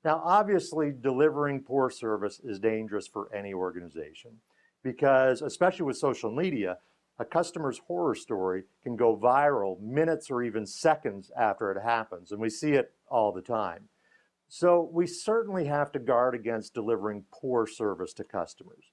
Now, obviously, delivering poor service is dangerous for any organization because, especially with social media, a customer's horror story can go viral minutes or even seconds after it happens, and we see it all the time. So we certainly have to guard against delivering poor service to customers.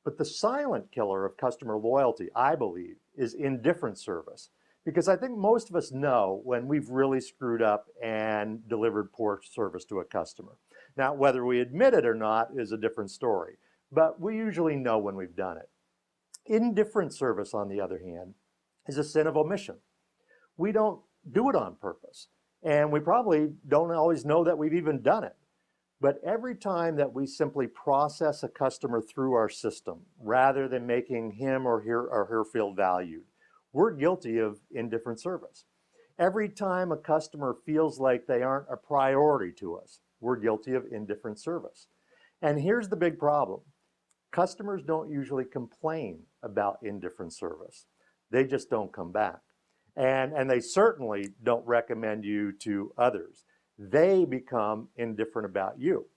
But the silent killer of customer loyalty, I believe, is indifferent service. Because I think most of us know when we've really screwed up and delivered poor service to a customer. Now, whether we admit it or not is a different story, but we usually know when we've done it. Indifferent service, on the other hand, is a sin of omission. We don't do it on purpose, and we probably don't always know that we've even done it. But every time that we simply process a customer through our system, rather than making him or her feel valued, we're guilty of indifferent service. Every time a customer feels like they aren't a priority to us, we're guilty of indifferent service. And here's the big problem. Customers don't usually complain about indifferent service. They just don't come back. And they certainly don't recommend you to others. They become indifferent about you.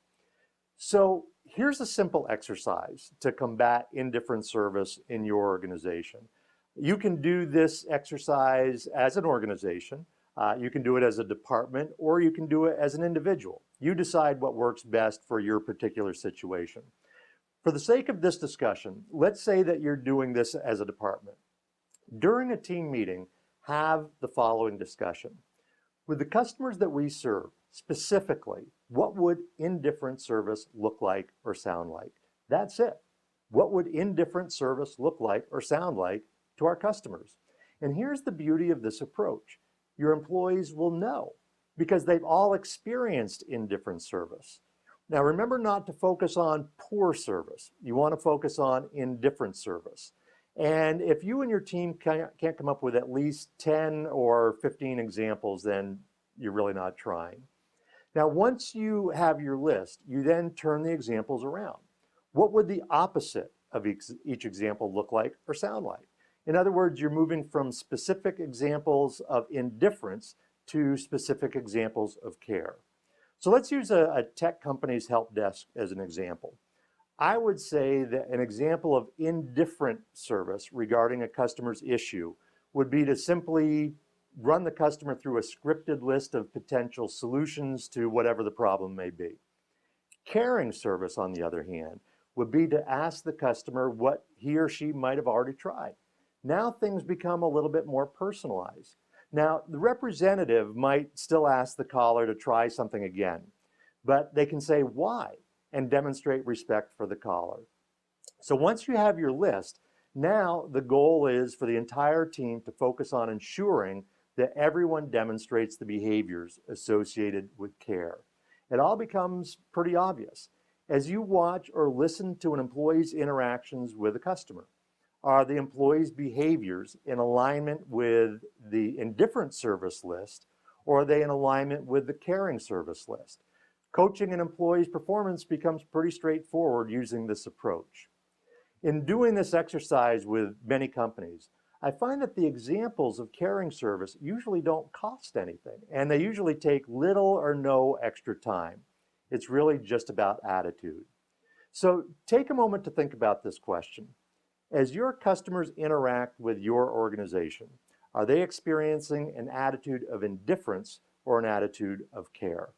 So here's a simple exercise to combat indifferent service in your organization. You can do this exercise as an organization, you can do it as a department, or you can do it as an individual. You decide what works best for your particular situation. For the sake of this discussion, let's say that you're doing this as a department. During a team meeting, have the following discussion. With the customers that we serve, specifically, what would indifferent service look like or sound like? That's it. What would indifferent service look like or sound like to our customers? And here's the beauty of this approach. Your employees will know because they've all experienced indifferent service. Now, remember not to focus on poor service. You want to focus on indifferent service. And if you and your team can't come up with at least 10 or 15 examples, then you're really not trying. Now, once you have your list, you then turn the examples around. What would the opposite of each example look like or sound like? In other words, you're moving from specific examples of indifference to specific examples of care. So let's use a tech company's help desk as an example. I would say that an example of indifferent service regarding a customer's issue would be to simply run the customer through a scripted list of potential solutions to whatever the problem may be. Caring service, on the other hand, would be to ask the customer what he or she might have already tried. Now things become a little bit more personalized. Now, the representative might still ask the caller to try something again, but they can say why and demonstrate respect for the caller. So once you have your list, now the goal is for the entire team to focus on ensuring that everyone demonstrates the behaviors associated with care. It all becomes pretty obvious as you watch or listen to an employee's interactions with a customer. Are the employee's behaviors in alignment with the indifferent service list, or are they in alignment with the caring service list? Coaching an employee's performance becomes pretty straightforward using this approach. In doing this exercise with many companies, I find that the examples of caring service usually don't cost anything, and they usually take little or no extra time. It's really just about attitude. So take a moment to think about this question. As your customers interact with your organization, are they experiencing an attitude of indifference or an attitude of care?